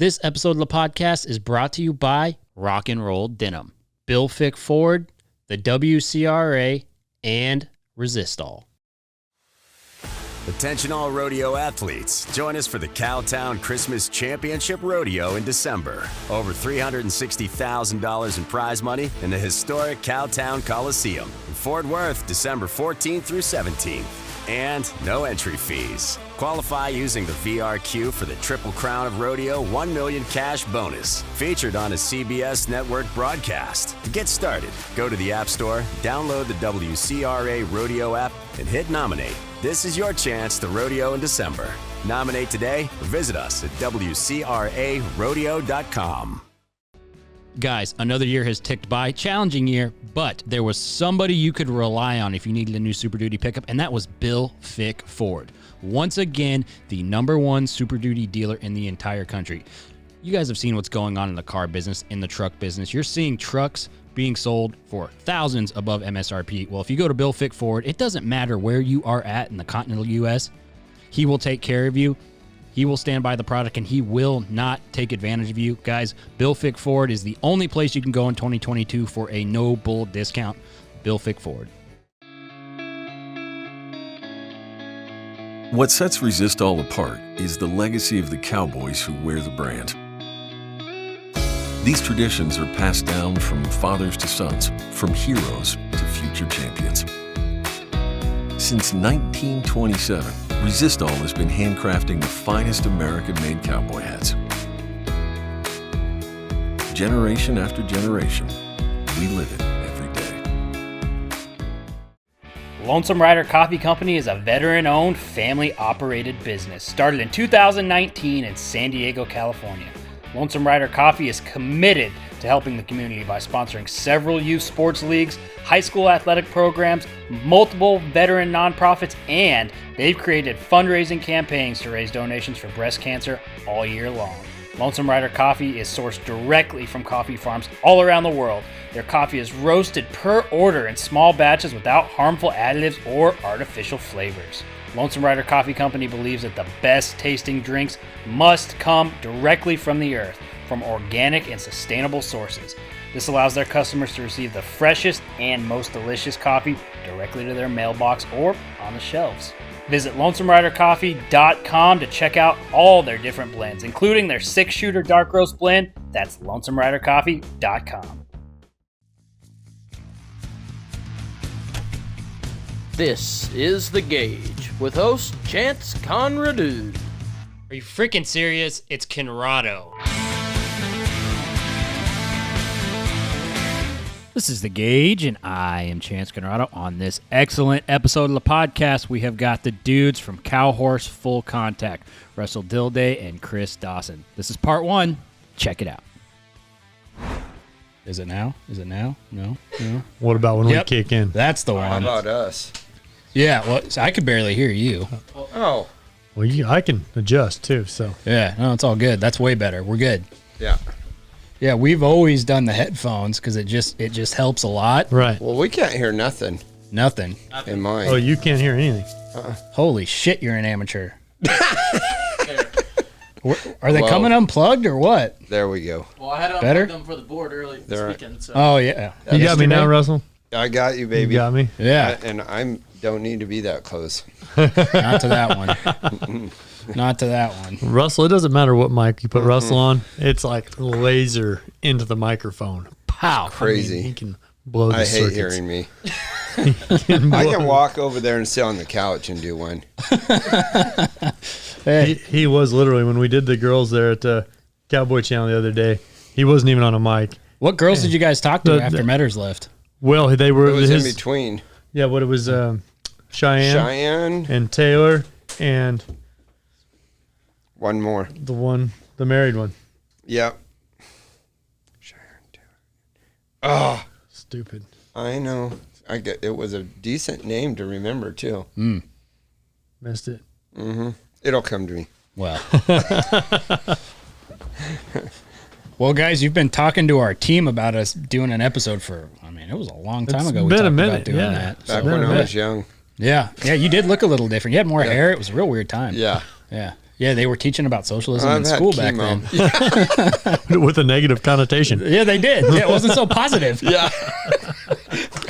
This episode of the podcast is brought to you by Rock and Roll Denim, Bill Fick Ford, the WCRA, and Resistol. Attention all rodeo athletes. Join us for the Cowtown Christmas Championship Rodeo in December. Over $360,000 in prize money in the historic Cowtown Coliseum in Fort Worth, December 14th through 17th. And no entry fees. Qualify using the VRQ for the Triple Crown of Rodeo $1 million cash bonus, featured on a CBS network broadcast. To get started, go to the App Store, download the WCRA Rodeo app, and hit nominate. This is your chance to rodeo in December. Nominate today or visit us at WCRArodeo.com. Guys, another year has ticked by, challenging year, but there was somebody you could rely on if you needed a new Super Duty pickup, and that was Bill Fick Ford. Once again, the #1 Super Duty dealer in the entire country. You guys have seen what's going on in the car business, in the truck business. You're seeing trucks being sold for thousands above MSRP. Well, if you go to Bill Fick Ford, it doesn't matter where you are at in the continental U.S. He will take care of you. He will stand by the product, and he will not take advantage of you. Guys, Bill Fick Ford is the only place you can go in 2022 for a no-bull discount. Bill Fick Ford. What sets Resistol apart is the legacy of the cowboys who wear the brand. These traditions are passed down from fathers to sons, from heroes to future champions. Since 1927, Resistol has been handcrafting the finest American-made cowboy hats. Generation after generation, we live it every day. Lonesome Rider Coffee Company is a veteran-owned, family-operated business started in 2019 in San Diego, California. Lonesome Rider Coffee is committed to helping the community by sponsoring several youth sports leagues, high school athletic programs, multiple veteran nonprofits, and they've created fundraising campaigns to raise donations for breast cancer all year long. Lonesome Rider Coffee is sourced directly from coffee farms all around the world. Their coffee is roasted per order in small batches without harmful additives or artificial flavors. Lonesome Rider Coffee Company believes that the best tasting drinks must come directly from the earth, from organic and sustainable sources. This allows their customers to receive the freshest and most delicious coffee directly to their mailbox or on the shelves. Visit LonesomeRiderCoffee.com to check out all their different blends, including their 6-shooter dark roast blend. That's LonesomeRiderCoffee.com. This is The Gauge with host Chance Conradou. Are you freaking serious? It's Conrado. This is The Gauge, and I am Chance Conrado. On this excellent episode of the podcast, we have got the dudes from Cowhorse Full Contact, Russell Dilday and Chris Dawson. This is part 1. Check it out. Is it now? Is it now? No? What about when we kick in? That's the one. How about us? Yeah, well, I could barely hear you. Oh. Well, I can adjust too, so. Yeah, no, it's all good. That's way better. We're good. Yeah. Yeah, we've always done the headphones because it just helps a lot. Right. Well, we can't hear nothing Nothing. in mine. Oh, you can't hear anything. Holy shit, you're an amateur. Are they coming unplugged or what? There we go. Well, I had to Better? unplug them for the board early this They're- weekend. So. Oh, yeah. You got me now, Yesterday? Russell? I got you, baby. You got me? Yeah, And I don't need to be that close. not to that one. Not to that one. Russell, it doesn't matter what mic you put Russell on. It's like laser into the microphone. Pow. Crazy. I mean, he can blow the I hate circuits. hearing me. He can I blow- can walk over there and sit on the couch and do one. He was literally, when we did the girls there at the Cowboy Channel the other day, he wasn't even on a mic. What girls did you guys talk to The- after Metters left? Well, they were It was his, in between. Yeah, what it was, Cheyenne and Taylor and one more. the married one. Yep. Oh, Stupid. I know. It was a decent name to remember too. Missed it. It'll come to me. Well. Well, guys, you've been talking to our team about us doing an episode for, I mean, it was a long time ago we been talked a minute, about doing yeah. that. Back when I was young. Yeah, you did look a little different. You had more hair. It was a real weird time. Yeah. Yeah. Yeah, they were teaching about socialism in I've had school back chemo. then. With a negative connotation. Yeah, they did. Yeah, it wasn't so positive. Yeah.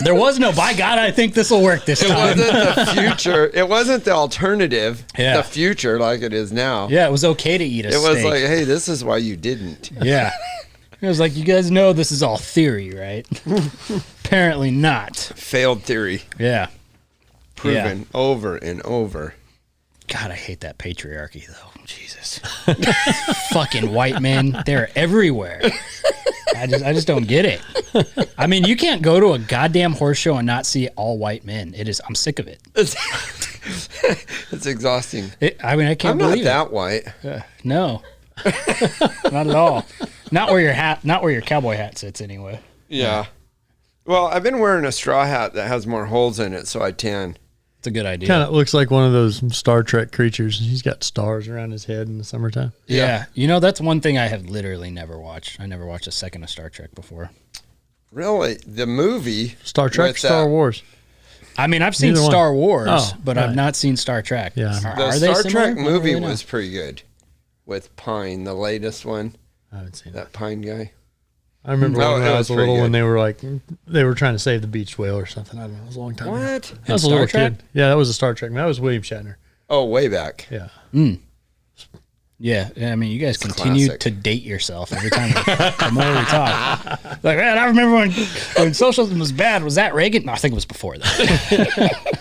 There was no, by God, I think this will work this It time. wasn't the future. It wasn't the alternative. Yeah. The future like it is now. Yeah, it was okay to eat a It steak. was like, hey, this is why you didn't. Yeah. It was like, you guys know this is all theory, right? Apparently not. Failed theory. Yeah. Proven over and over. God, I hate that patriarchy, though. Jesus. Fucking white men. They're everywhere. I just don't get it. I mean, you can't go to a goddamn horse show and not see all white men. I'm sick of it. It's exhausting. I mean, I can't I'm not believe that white. No. Not at all. Not where your cowboy hat sits anyway. Yeah. Well, I've been wearing a straw hat that has more holes in it, so I tan. It's a good idea. Kind of looks like one of those Star Trek creatures. He's got stars around his head in the summertime. Yeah. You know, that's one thing I have literally never watched. I never watched a second of Star Trek before. Really? The movie? Star Trek, with, Star Wars. I mean, I've seen Neither one. Star Wars, Oh, but right. I've not seen Star Trek. Yeah. The Are they Star similar? Trek I don't movie really know. was pretty good. With Pine, the latest one. I haven't seen that. That Pine guy. I remember No, when it I was was pretty little when good. they were trying to save the beached whale or something. I don't know. It was a long time ago. What? I was a Star little Trek? kid. Yeah, that was a Star Trek. That was William Shatner. Oh, way back. Yeah. Yeah, I mean, you guys continue classic. to date yourself every time. The more we talk, like, man, I remember when socialism was bad. Was that Reagan? No, I think it was before that.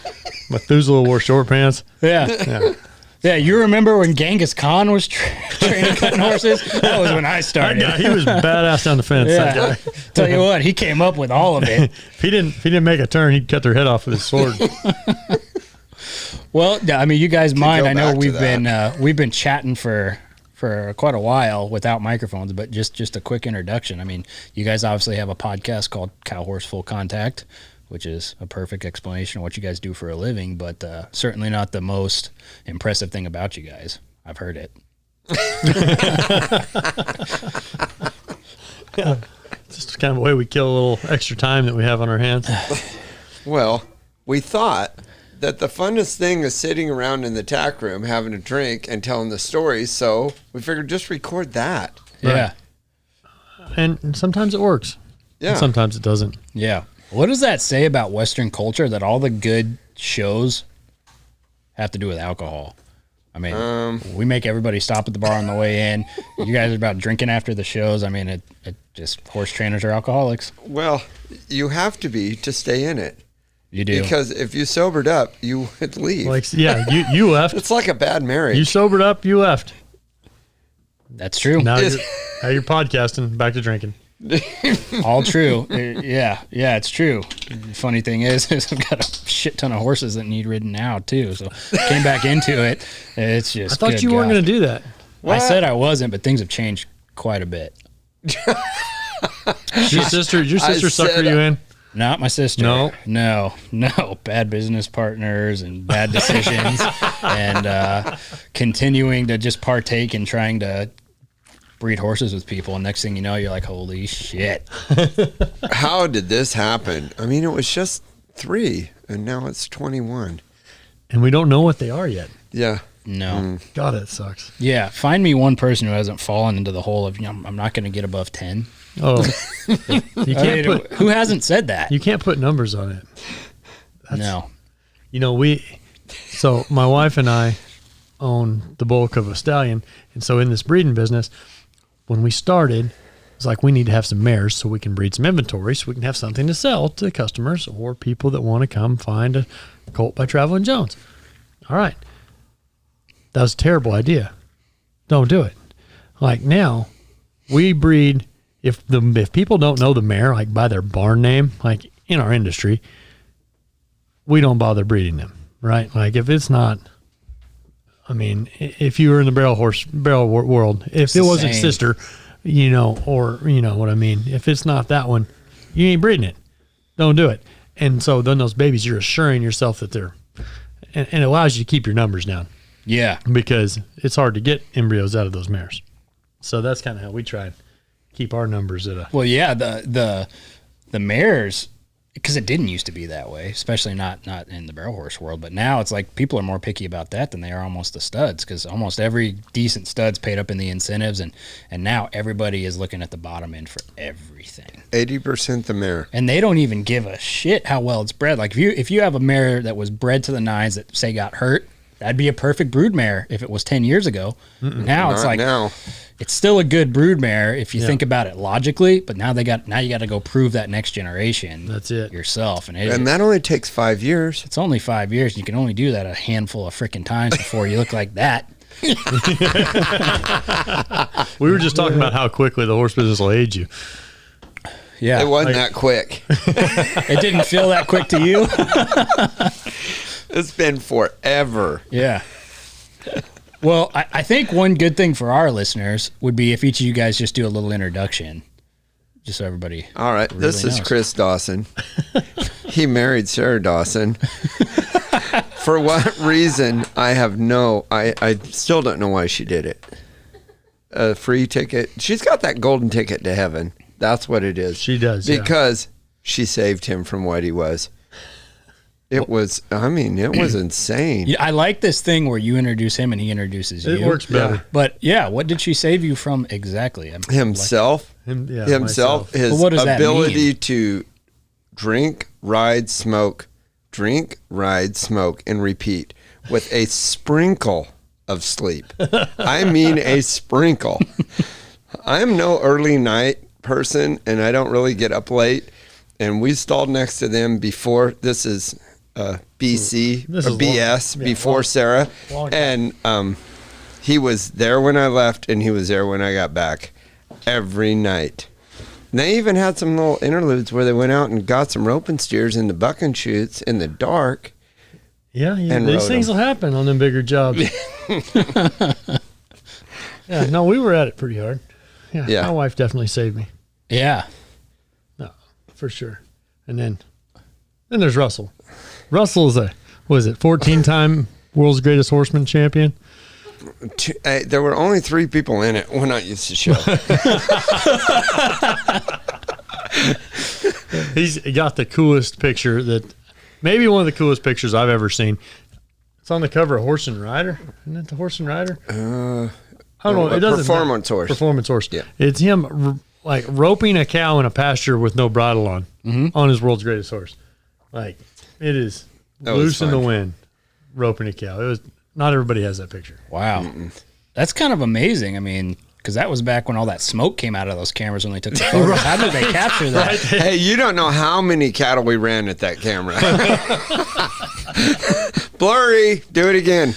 Methuselah wore short pants. Yeah, yeah. You remember when Genghis Khan was training cutting horses? That was when I started. Yeah, he was badass down the fence. That Yeah. guy. Tell you what, he came up with all of it. If he didn't make a turn, he'd cut their head off with his sword. Well, I mean, you guys mind? go I know back to we've been chatting for quite a while without microphones, but just a quick introduction. I mean, you guys obviously have a podcast called Cow Horse Full Contact, which is a perfect explanation of what you guys do for a living, but certainly not the most impressive thing about you guys. I've heard it. It's just kind of a way we kill a little extra time that we have on our hands. Well, we thought that the funnest thing is sitting around in the tack room having a drink and telling the stories, so we figured just record that. Yeah. And sometimes it works. Yeah. And sometimes it doesn't. Yeah. What does that say about Western culture that all the good shows have to do with alcohol? I mean, we make everybody stop at the bar on the way in. You guys are about drinking after the shows. I mean, it just, horse trainers are alcoholics. Well, you have to be to stay in it. You do. Because if you sobered up, you would leave. Like, yeah, you left. It's like a bad marriage. You sobered up, you left. That's true. Now Is- you're podcasting, back to drinking. All true. Yeah, it's true. The funny thing is I've got a shit ton of horses that need ridden now too. So came back into it. It's just. I thought good you weren't God. going to do that. I said I wasn't, but things have changed quite a bit. Your sister said sucker you in? Not my sister. No. Bad business partners and bad decisions, and continuing to just partake in trying to breed horses with people. And next thing you know, you're like, holy shit. How did this happen? I mean, it was just 3, and now it's 21. And we don't know what they are yet. Yeah. No. God, it sucks. Yeah. Find me one person who hasn't fallen into the hole of, I'm not going to get above 10. Oh, you I can't mean, put who hasn't said that? you can't put numbers on it. No. You know, so my wife and I own the bulk of a stallion, and so in this breeding business, when we started, it's like we need to have some mares so we can breed some inventory, so we can have something to sell to customers or people that want to come find a colt by Traveling Jones. All right, that was a terrible idea. Don't do it. Like now, we breed. If people don't know the mare, like by their barn name, like in our industry, we don't bother breeding them, right? Like if it's not, I mean, if you were in the barrel world, if it wasn't same. sister, or you know what I mean, if it's not that one, you ain't breeding it. Don't do it. And so then those babies, you're assuring yourself that they're, and it allows you to keep your numbers down Yeah. because it's hard to get embryos out of those mares. So that's kind of how we try and keep our numbers at a. Well, yeah, the mares because it didn't used to be that way, especially not in the barrel horse world. But now it's like people are more picky about that than they are almost the studs, because almost every decent stud's paid up in the incentives, and now everybody is looking at the bottom end for everything. 80% the mare. And they don't even give a shit how well it's bred. Like if you have a mare that was bred to the nines that say got hurt, that'd be a perfect brood mare if it was 10 years ago. Now it's like now. It's still a good brood mare if you think about it logically, but now you got to go prove that next generation. That's it. Yourself, and that only takes 5 years. It's only 5 years. You can only do that a handful of freaking times before you look like that. We were just talking about how quickly the horse business will age you. Yeah, it wasn't that quick. It didn't feel that quick to you. It's been forever. Yeah. Well, I think one good thing for our listeners would be if each of you guys just do a little introduction, just so everybody. All right, really this is knows. Chris Dawson. He married Sarah Dawson. For what reason, I still don't know why she did it. A free ticket. She's got that golden ticket to heaven. That's what it is. She does, because she saved him from what he was. It was insane. Yeah, I like this thing where you introduce him and he introduces you. It works better. Yeah. But yeah, what did she save you from exactly? Himself. Myself. His Well, what does that ability mean? to drink, ride, smoke, and repeat with a sprinkle of sleep. I mean a sprinkle. I'm no early night person, and I don't really get up late. And we stalled next to them before. This is BC This or is BS long- before long- Sarah, long time. and he was there when I left, and he was there when I got back every night. And they even had some little interludes where they went out and got some roping steers in the bucking chutes in the dark. Yeah, And these rode things them. will happen on them bigger jobs. Yeah, no, we were at it pretty hard. Yeah, my wife definitely saved me. Yeah. No, for sure. And then there's Russell. Russell's 14-time world's greatest horseman champion. There were only 3 people in it when I used to show. He's got the coolest picture maybe one of the coolest pictures I've ever seen. It's on the cover of Horse and Rider. Isn't it the Horse and Rider? I don't know. It doesn't Performance horse. Performance horse. Yeah. It's him like roping a cow in a pasture with no bridle on his world's greatest horse. Like it is That was loose in the fun. wind, roping a cow. It was not everybody has that picture. Wow. That's kind of amazing. I mean, because that was back when all that smoke came out of those cameras when they took the photos. How did they capture that? Hey, you don't know how many cattle we ran at that camera. Blurry. Do it again.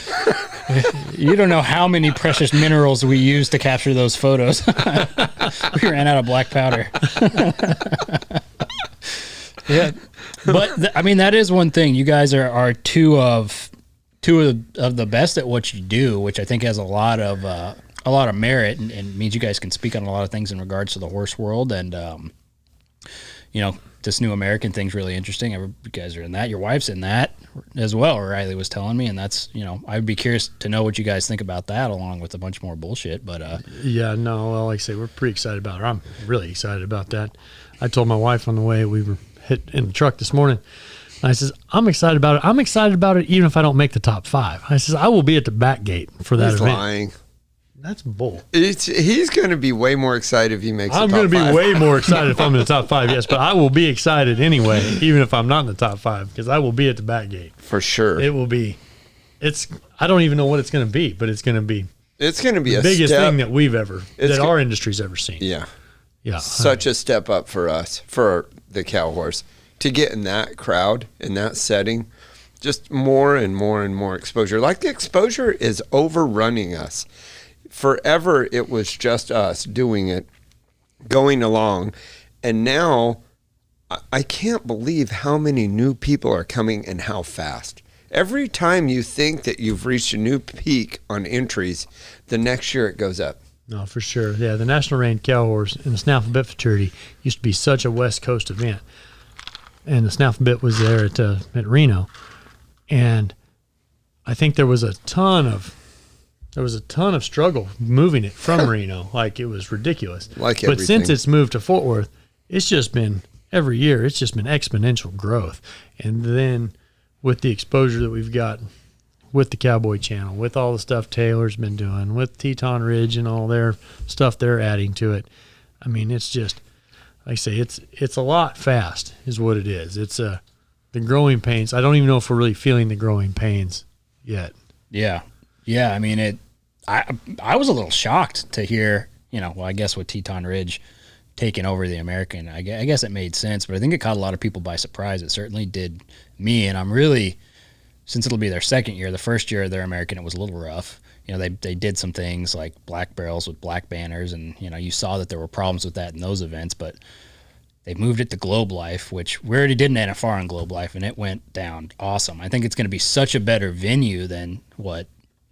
You don't know how many precious minerals we used to capture those photos. We ran out of black powder. Yeah, but I mean that is one thing. You guys are two of the best at what you do, which I think has a lot of merit and means you guys can speak on a lot of things in regards to the horse world. And this new American thing's really interesting. You guys are in that. Your wife's in that as well, Riley was telling me, and that's I'd be curious to know what you guys think about that, along with a bunch more bullshit. But Yeah, no, well, like I say, we're pretty excited about it. I'm really excited about that. I told my wife on the way we were hit in the truck this morning, and I says, I'm excited about it. I'm excited about it even if I don't make the top 5. I says, I will be at the back gate for that He's event. lying. That's bull. He's going to be way more excited if he makes I'm the top going to be 5. way more excited if I'm in the top 5, yes, but I will be excited anyway, even if I'm not in the top 5, because I will be at the back gate. For sure. It will be. I don't even know what it's going to be, but it's going to be It's going to be the a biggest step. thing that go- our industry's ever seen. Yeah. Yeah. Such a step up for us, for the cow horse, to get in that crowd, in that setting. Just more and more and more exposure. Like the exposure is overrunning us. Forever, it was just us doing it, going along. And now, I can't believe how many new people are coming and how fast. Every time you think that you've reached a new peak on entries, the next year it goes up. No, for sure. Yeah, the National Range Cow Horse and the Snaffle Bit Futurity used to be such a West Coast event. And the Snaffle Bit was there at Reno. And I think there was a ton of struggle moving it from Reno. Like, it was ridiculous. Like But since everything. it's moved to Fort Worth, it's just been every year it's just been exponential growth. And then with the exposure that we've got with the Cowboy Channel, with all the stuff Taylor's been doing, with Teton Ridge and all their stuff they're adding to it, I mean, it's just, like I say, it's a lot fast is what it is. It's the growing pains. I don't even know if we're really feeling the growing pains yet. Yeah. I mean, I was a little shocked to hear, I guess with Teton Ridge taking over the American, I guess it made sense, but I think it caught a lot of people by surprise. It certainly did me, and I'm really, since it'll be their second year, the first year of their American, it was a little rough. They did some things like black barrels with black banners, and, you saw that there were problems with that in those events, but they moved it to Globe Life, which we already did an NFR on Globe Life, and it went down awesome. I think it's going to be such a better venue than what,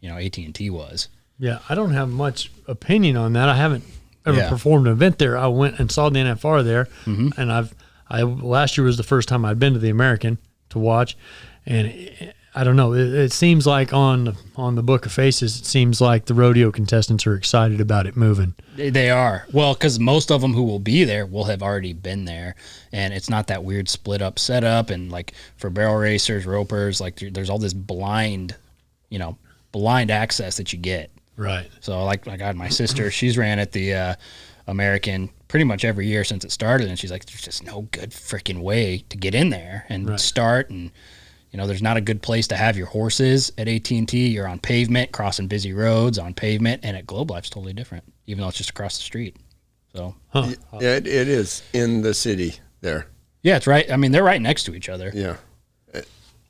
AT&T was. Yeah, I don't have much opinion on that. I haven't ever performed an event there. I went and saw the NFR there, and last year was the first time I'd been to the American to watch, and I don't know. It seems like on the Book of Faces, it seems like the rodeo contestants are excited about it moving. They are. Well, because most of them who will be there will have already been there, and it's not that weird split up setup. And like for barrel racers, ropers, like there's all this blind access that you get. Right. So like I had my sister, she's ran at the American pretty much every year since it started, and she's like, there's just no good freaking way to get in there and start, and there's not a good place to have your horses at AT&T. You're on pavement, crossing busy roads on pavement, and at Globe Life's totally different, even though it's just across the street. So it is in the city there. Yeah, it's right. I mean, they're right next to each other. Yeah.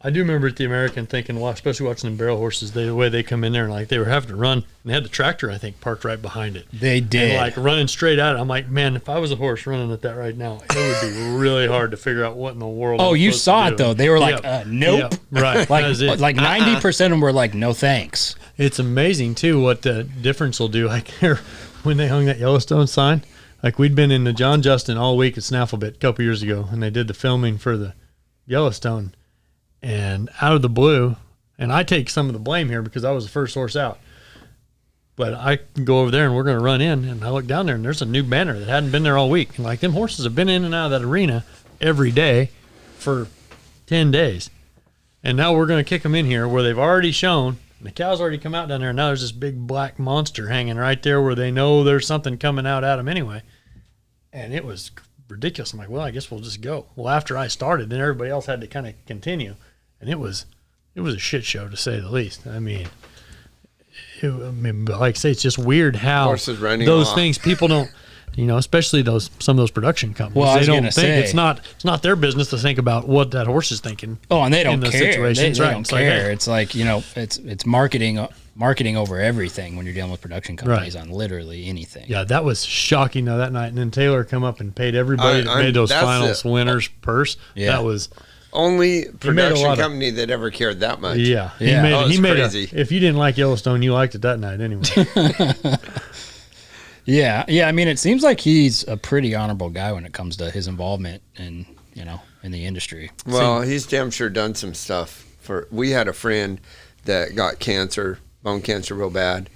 I do remember at the American thinking, well, especially watching them barrel horses, the way they come in there, and like they were having to run, and they had the tractor, I think, parked right behind it. They did. And like running straight at it. I'm like, man, if I was a horse running at that right now, it would be really hard to figure out what in the world. Oh, you saw it though. They were like, nope. Yep. Right. like 90% of them were like, no thanks. It's amazing too what the difference will do. Like when they hung that Yellowstone sign, like we'd been in the John Justin all week at Snafflebit a couple years ago, and they did the filming for the Yellowstone. And out of the blue, and I take some of the blame here because I was the first horse out, but I can go over there and we're going to run in, and I look down there and there's a new banner that hadn't been there all week. And like them horses have been in and out of that arena every day for 10 days. And now we're going to kick them in here where they've already shown, the cows already come out down there, and now there's this big black monster hanging right there where they know there's something coming out at them anyway. And it was ridiculous. I'm like, well, I guess we'll just go. Well, after I started, then everybody else had to kind of continue. And it was a shit show, to say the least. I mean, like I say, it's just weird how those things people don't, especially some of those production companies. Well, they don't think it's not their business to think about what that horse is thinking. Oh, and they don't care. Situations. They don't care. It's like it's marketing over everything when you're dealing with production companies on literally anything. Yeah, that was shocking though that night. And then Taylor come up and paid everybody that made those finals winners purse. Yeah. That was. Only production company that ever cared that much. Yeah. He made crazy. If you didn't like Yellowstone, you liked it that night anyway. Yeah. I mean, it seems like he's a pretty honorable guy when it comes to his involvement in the industry. Well, he's damn sure done some stuff. We had a friend that got cancer, bone cancer real bad,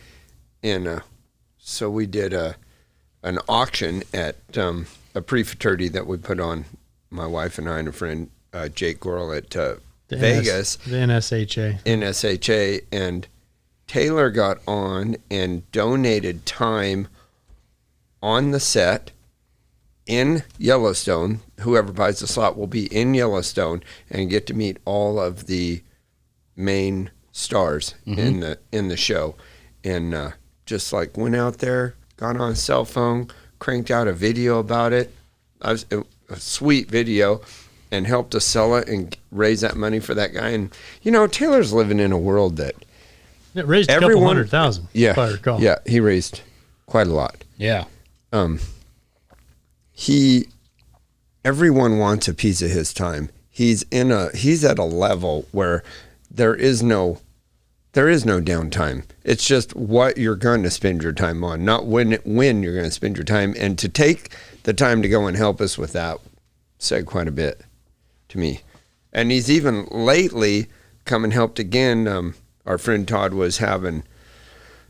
and so we did an auction at a pre-fraternity that we put on, my wife and I and a friend, Jake Gorel at Vegas. The NSHA. And Taylor got on and donated time on the set in Yellowstone. Whoever buys the slot will be in Yellowstone and get to meet all of the main stars in the show. And just like went out there, got on a cell phone, cranked out a video about it. A sweet video. And helped us sell it and raise that money for that guy. And, Taylor's living in a world that... It raised a couple 100,000, if I recall. Yeah, he raised quite a lot. Yeah. Everyone wants a piece of his time. He's at a level where there is no downtime. It's just what you're going to spend your time on, not when you're going to spend your time. And to take the time to go and help us with that said quite a bit to me. And he's even lately come and helped again. Our friend Todd was having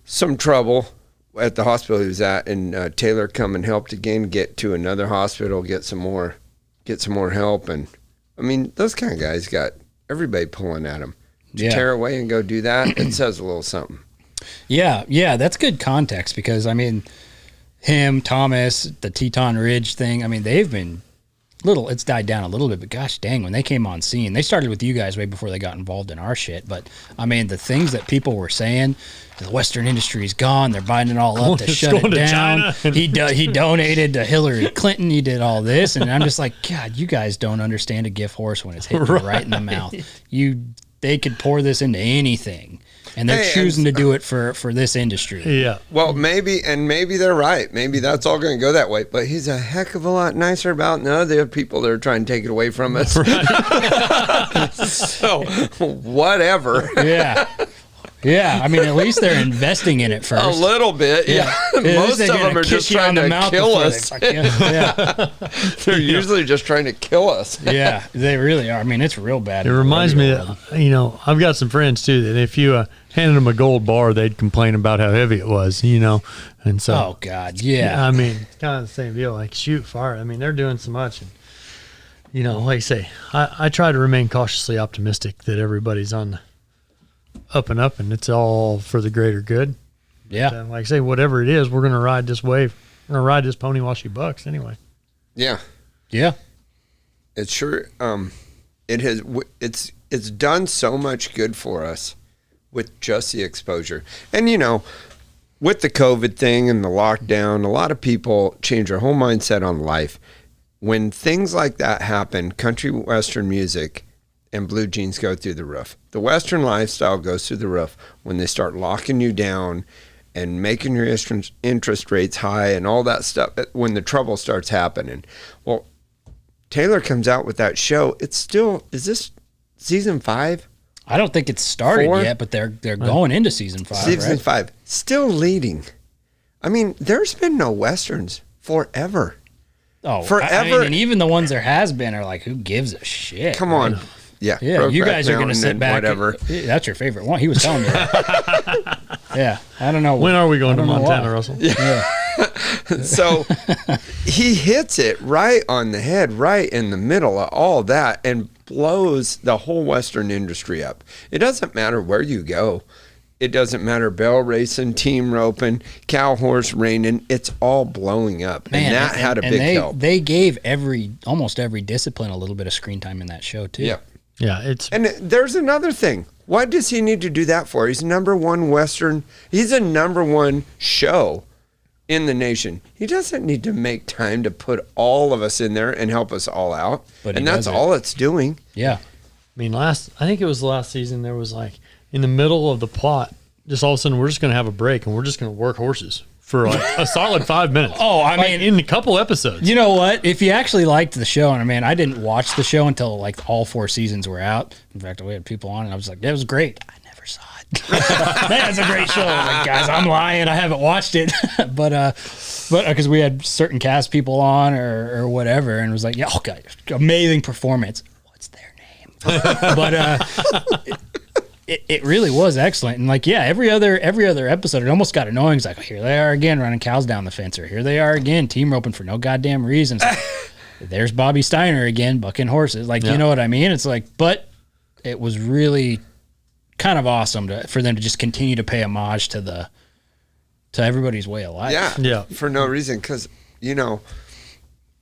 some trouble at the hospital he was at, and Taylor come and helped again, get to another hospital, get some more get some more help. And I mean, those kind of guys got everybody pulling at them. To tear away and go do that, it says a little something. Yeah, that's good context because, I mean, him, Thomas, the Teton Ridge thing, I mean, they've been it's died down a little bit, but gosh dang, when they came on scene, they started with you guys way before they got involved in our shit. But, I mean, the things that people were saying, the Western industry is gone, they're buying it all up to shut it down. He donated to Hillary Clinton, he did all this, and I'm just like, God, you guys don't understand a gift horse when it's hitting you right in the mouth. They could pour this into anything, and they're choosing to do it for this industry. Yeah. Well, maybe they're right. Maybe that's all going to go that way. But he's a heck of a lot nicer about none of the people that are trying to take it away from us. Right. So, whatever. Yeah. Yeah, I mean, at least they're investing in it first. A little bit, yeah. Most of them are just trying to kill us. They're usually just trying to kill us. Yeah, they really are. I mean, it's real bad. It reminds me that, I've got some friends, too, that if you handed them a gold bar, they'd complain about how heavy it was, And so, oh, God, yeah. I mean, it's kind of the same deal. Like, shoot, fire. I mean, they're doing so much. And, like I say, I try to remain cautiously optimistic that everybody's on the up and up, and it's all for the greater good. Yeah. But, like I say, whatever it is, we're going to ride this wave. We're going to ride this pony while she bucks anyway. Yeah. Yeah. It's sure. It has. It's done so much good for us with just the exposure, and with the COVID thing and the lockdown, a lot of people change their whole mindset on life. When things like that happen, country western music and blue jeans go through the roof. The Western lifestyle goes through the roof when they start locking you down and making your interest rates high and all that stuff when the trouble starts happening. Well, Taylor comes out with that show. It's still, is this season 5? I don't think it's started yet, but they're going into season 5, Season 5. Still leading. I mean, there's been no Westerns forever. Oh, forever. I mean, and even the ones there has been are like, who gives a shit? Come on. Yeah, you guys are going to sit back. Whatever. That's your favorite one. He was telling me that. Yeah, I don't know. When are we going to Montana, Russell? Yeah. So he hits it right on the head, right in the middle of all that, and blows the whole Western industry up. It doesn't matter where you go. It doesn't matter bell racing, team roping, cow horse reining. It's all blowing up. Man, and that had a big help. They gave almost every discipline a little bit of screen time in that show, too. Yeah. Yeah, and there's another thing. What does he need to do that for? He's number one Western. He's a number one show in the nation. He doesn't need to make time to put all of us in there and help us all out. And that's all it's doing. Yeah. I mean, I think it was the last season, there was like, in the middle of the plot, just all of a sudden, we're just going to have a break and we're just going to work horses for like a solid 5 minutes. Oh, I mean, in a couple episodes. You know what? If you actually liked the show, and I mean, I didn't watch the show until like all 4 seasons were out. In fact, we had people on, and I was like, that was great. I never saw it. That's a great show. I was like, guys, I'm lying. I haven't watched it, but because we had certain cast people on or whatever, and it was like, yeah, okay, amazing performance. What's their name? But It really was excellent, and like every other episode, it almost got annoying. It's like, here they are again running cows down the fence, or here they are again team roping for no goddamn reason. Like, there's Bobby Steiner again bucking horses, like you know what I mean? It's like, but it was really kind of awesome for them to just continue to pay homage to everybody's way of life. Yeah, for no reason, because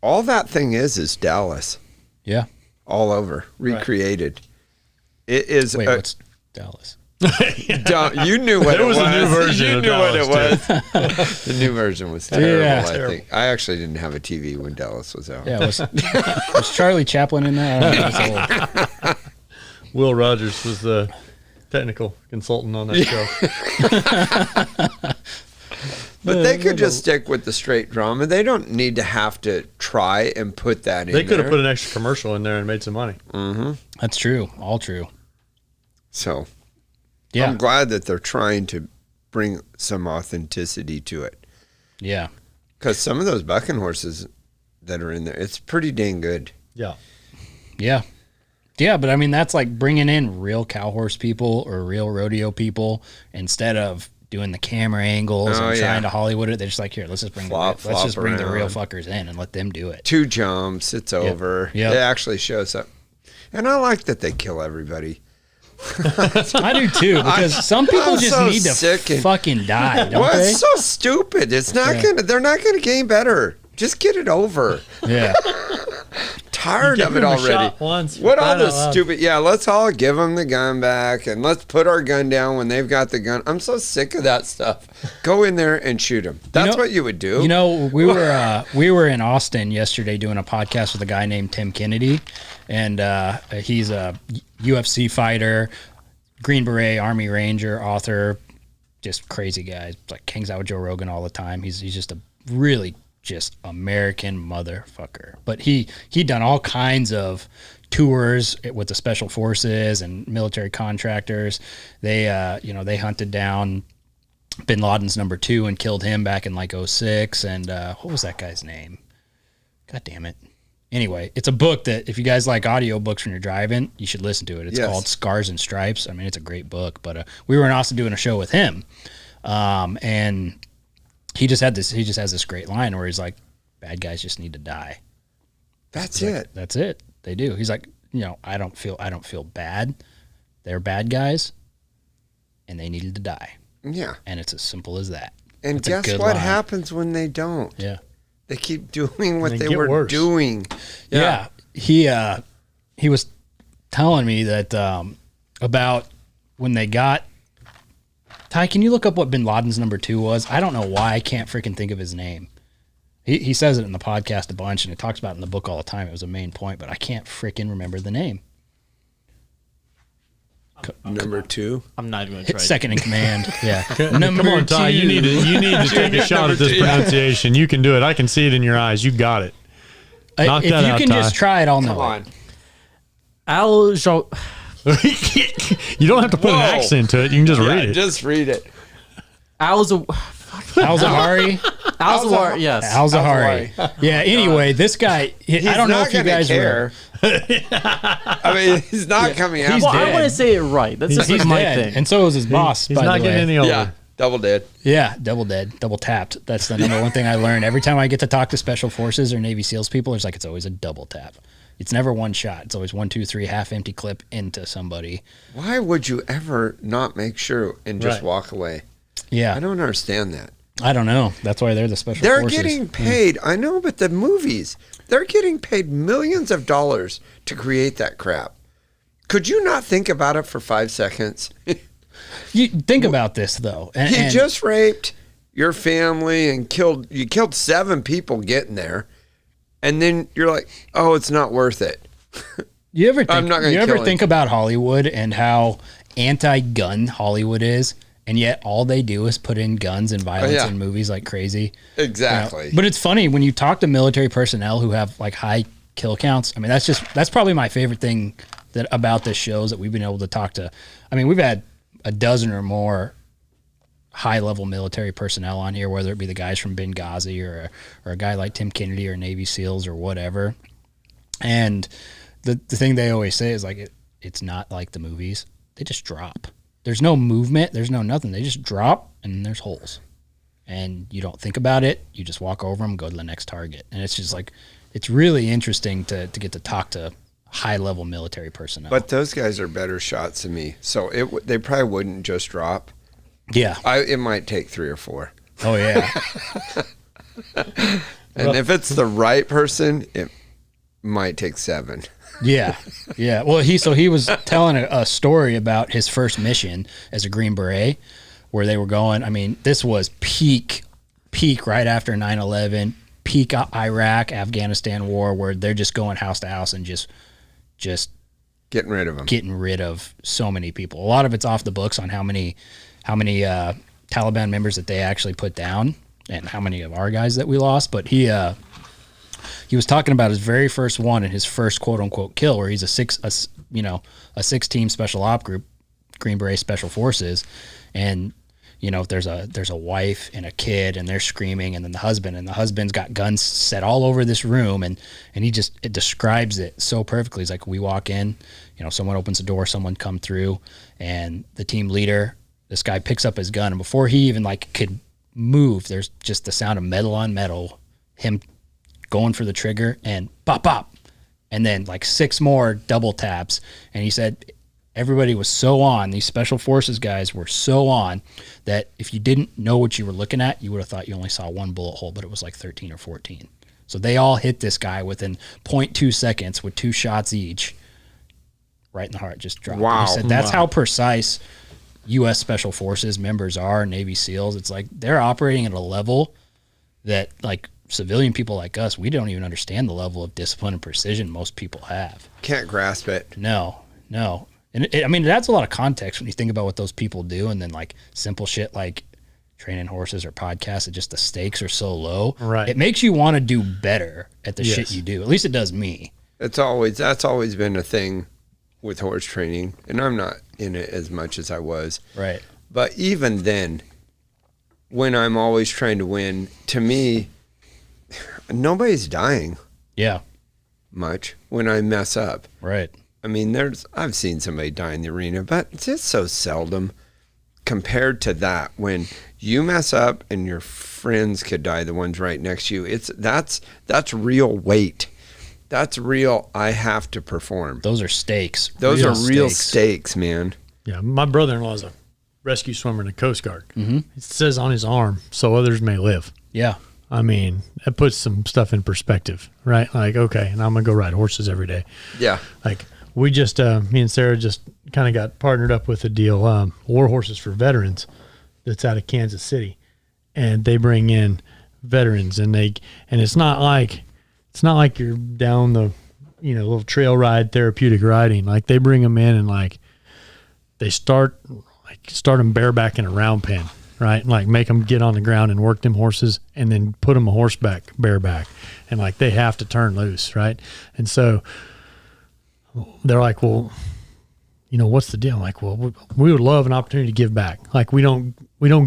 all that thing is Dallas. Yeah, all over recreated. Right. It is. Wait, what's Dallas? You knew what there was it was. A new version you of knew Dallas what it was. The new version was terrible. Yeah, I think I actually didn't have a TV when Dallas was out. Yeah, was Charlie Chaplin in that? I don't know, it's old. Will Rogers was the technical consultant on that show. But they could just stick with the straight drama. They don't need to have to try and put that in. They could have put an extra commercial in there and made some money. Mm-hmm. That's true. All true. So, I'm glad that they're trying to bring some authenticity to it. Yeah. Because some of those bucking horses that are in there, it's pretty dang good. Yeah. Yeah. Yeah, but I mean, that's like bringing in real cow horse people or real rodeo people instead of doing the camera angles and yeah. trying to Hollywood it. They're just like, here, let's just bring the real fuckers in and let them do it. 2 jumps, it's over. Yep. It actually shows up. And I like that they kill everybody. I do too, because some people I'm just so need to sick and- fucking die, don't Well, they? it's so stupid. It's not they're not gonna gain better. Just get it over. Yeah. Tired You of give it him a already. shot once, What all crying this out loud. stupid? Yeah, let's all give them the gun back, and let's put our gun down when they've got the gun. I'm so sick of that stuff. Go in there and shoot them. That's what you would do. You know, we were in Austin yesterday doing a podcast with a guy named Tim Kennedy, and he's a UFC fighter, Green Beret, Army Ranger, author, just crazy guy. Like hangs out with Joe Rogan all the time. He's just a really just American motherfucker. But he done all kinds of tours with the special forces and military contractors. They they hunted down Bin Laden's number 2 and killed him back in like 06. And what was that guy's name? God damn it. Anyway, it's a book that if you guys like audiobooks when you're driving, you should listen to it. It's called Scars and Stripes. I mean, it's a great book. But we were in Austin doing a show with him, and he just has this great line where he's like, "Bad guys just need to die." That's Like, it. that's it. They do. He's like, I don't feel bad. They're bad guys, and they needed to die. Yeah. And it's as simple as that. And It's a guess good what line. happens when they don't? Yeah. They keep doing what They they get were worse. doing. Yeah. He was telling me that about when they got Ty, can you look up what Bin Laden's number 2 was? I don't know why I can't freaking think of his name. He says it in the podcast a bunch, and it talks about it in the book all the time. It was a main point, but I can't freaking remember the name. Number 2. I'm not even going to try. Second in command. Yeah. Come on, Ty. You need to take a shot at this pronunciation. You can do it. I can see it in your eyes. You got it. Knock If that you out, can Ty. just try it, I'll know. Come on. You don't have to put an Whoa. accent to it. You can just read it. Just read it. Alzahari. Alzahari, yes. Alzahari. Yeah. Anyway, this guy. I don't know not if you gonna guys care. I mean, he's not coming out. He's Well, dead. I want to say it right. That's He's just my dead, thing. and so is his boss. He's by not the way. getting any older. Yeah, double dead. Yeah, double dead, double tapped. That's the number one thing I learned. Every time I get to talk to Special Forces or Navy SEALs people, it's always a double tap. It's never one shot. It's always 1, 2, 3, half empty clip into somebody. Why would you ever not make sure and just Right. walk away? Yeah, I don't understand that. I don't know. That's why they're the Special They're Forces. getting paid. I know, but the movies, they're getting paid millions of dollars to create that crap. Could you not think about it for 5 seconds? You think about this though. He just raped your family and killed 7 people getting there. And then you're like, oh, it's not worth it. You ever I'm not gonna you ever kill think him. about Hollywood and how anti-gun Hollywood is, and yet all they do is put in guns and violence yeah. in movies like crazy. Exactly. But it's funny when you talk to military personnel who have like high kill counts. I mean, that's probably my favorite thing about this show is that we've been able to talk to. I mean, we've had a dozen or more high-level military personnel on here, whether it be the guys from Benghazi or a guy like Tim Kennedy or Navy SEALs or whatever. And the thing they always say is like it's not like the movies. They just drop. There's no movement. There's no nothing. They just drop and there's holes. And you don't think about it. You just walk over them, go to the next target. And it's just like it's really interesting to get to talk to high-level military personnel. But those guys are better shots than me. So they probably wouldn't just drop. yeah. It might take 3 or 4. Oh yeah. And if it's the right person, it might take 7. Yeah, yeah. Well, he was telling a story about his first mission as a Green Beret, where they were going. I mean, this was peak right after 9/11, peak Iraq, Afghanistan war, where they're just going house to house and just Getting rid of them. getting rid of so many people. A lot of it's off the books on how many Taliban members that they actually put down and how many of our guys that we lost. But he was talking about his very first one and his first quote unquote kill, where he's a 6-team special op group, Green Beret Special Forces, and there's a wife and a kid and they're screaming, and then the husband's got guns set all over this room, and it describes it so perfectly. He's like, we walk in, someone opens the door, someone come through, and the team leader, This guy picks up his gun, and before he even like could move, there's just the sound of metal on metal, him going for the trigger, and pop, pop. And then like 6 more double taps. And he said everybody was so on, these special forces guys were so on, that if you didn't know what you were looking at, you would have thought you only saw 1 bullet hole, but it was like 13 or 14. So they all hit this guy within 0.2 seconds with 2 shots each, right in the heart, just dropped. Wow. And he said that's how precise U.S. Special Forces members are, Navy SEALs. It's like they're operating at a level that like civilian people like us, we don't even understand the level of discipline and precision most people have. Can't grasp it. No. And I mean, it adds a lot of context when you think about what those people do, and then like simple shit like training horses or podcasts, just the stakes are so low. Right. It makes you want to do better at the shit you do. At least it does me. That's always been a thing with horse training, and I'm not in it as much as I was. Right. But even then, when I'm always trying to win, to me, nobody's dying Yeah. much when I mess up. Right. I mean, I've seen somebody die in the arena, but it's just so seldom compared to that. When you mess up and your friends could die, the ones right next to you, that's real weight. That's real. I have to perform. Those are stakes. Those are real stakes, man. Yeah, my brother-in-law is a rescue swimmer in the Coast Guard. Mm-hmm. It says on his arm, "So others may live." Yeah. I mean, that puts some stuff in perspective, right? Like, okay, and I'm gonna go ride horses every day. Yeah. Like, we just, me and Sarah just kind of got partnered up with a deal, War Horses for Veterans, that's out of Kansas City, and they bring in veterans, and it's not like you're down the, little trail ride therapeutic riding. Like, they bring them in and like they start them bareback in a round pen, right? And like make them get on the ground and work them horses, and then put them a horseback bareback, and like they have to turn loose, right? And so they're like, well, what's the deal? I'm like, well, we would love an opportunity to give back. Like, we don't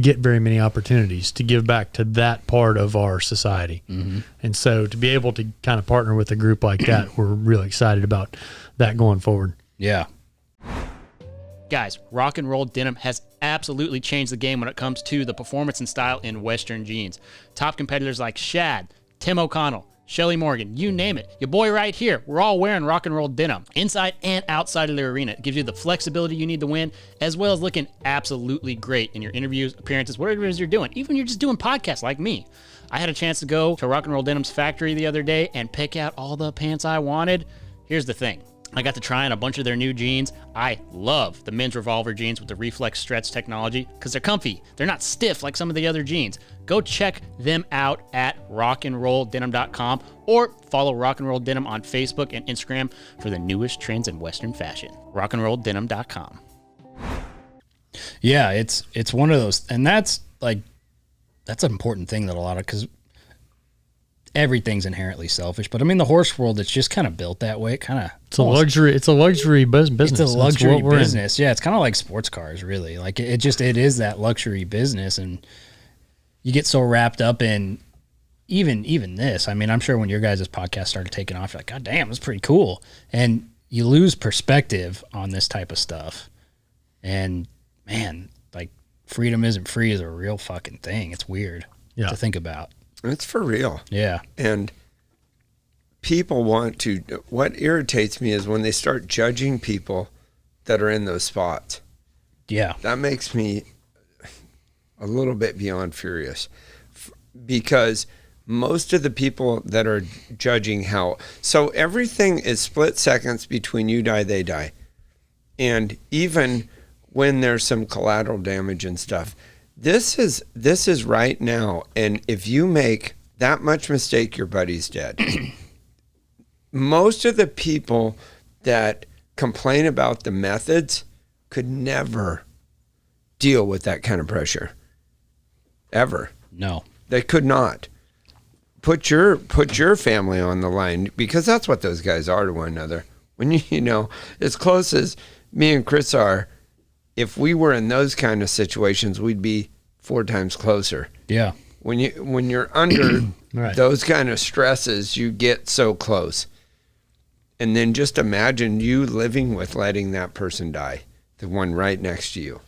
get very many opportunities to give back to that part of our society. Mm-hmm. And so to be able to kind of partner with a group like that, we're really excited about that going forward. Yeah. Guys, rock and roll denim has absolutely changed the game when it comes to the performance and style in Western jeans. Top competitors like Shad, Tim O'Connell, Shelly Morgan, you name it. Your boy right here, we're all wearing rock and roll denim. Inside and outside of the arena. It gives you the flexibility you need to win, as well as looking absolutely great in your interviews, appearances, whatever it is you're doing. Even when you're just doing podcasts like me. I had a chance to go to Rock and Roll Denim's factory the other day and pick out all the pants I wanted. Here's the thing. I got to try on a bunch of their new jeans. I love the men's Revolver jeans with the Reflex stretch technology because they're comfy. They're not stiff like some of the other jeans. Go check them out at rockandrolldenim.com or follow Rock and Roll Denim on Facebook and Instagram for the newest trends in Western fashion. rockandrolldenim.com. Yeah, it's one of those, and that's an important thing that a lot of, because everything's inherently selfish, but I mean the horse world, it's just kind of built that way. It's a luxury business. It's a luxury business. Yeah, it's kind of like sports cars, really. Like it is that luxury business, and you get so wrapped up in even this. I mean, I'm sure when your guys' podcast started taking off, you're like, God damn, that's pretty cool. And you lose perspective on this type of stuff. And man, like, freedom isn't free is a real fucking thing. It's weird to think about. It's for real. Yeah. And people what irritates me is when they start judging people that are in those spots. Yeah. That makes me a little bit beyond furious, because most of the people that are judging so everything is split seconds between you die, they die. And even when there's some collateral damage and stuff, this is right now, and if you make that much mistake, your buddy's dead. Most of the people that complain about the methods could never deal with that kind of pressure. Ever. No. They could not. Put your family on the line, because that's what those guys are to one another. When as close as me and Chris are, if we were in those kind of situations, we'd be 4 times closer. Yeah. When you're under right. those kind of stresses, you get so close. And then just imagine you living with letting that person die, the one right next to you.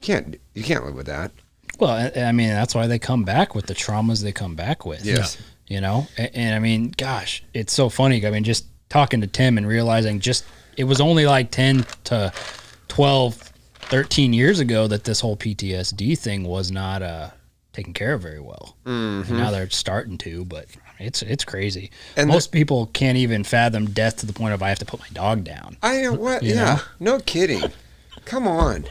You can't live with that. Well, I mean, that's why they come back with the traumas they come back with. Yes. You know, and I mean, gosh, it's so funny. I mean, just talking to Tim and realizing it was only like 10 to 12, 13 years ago that this whole PTSD thing was not taken care of very well. And now they're starting to, but it's crazy. And most people can't even fathom death to the point of I have to put my dog down. I know what? You Yeah, know? no kidding. Come on.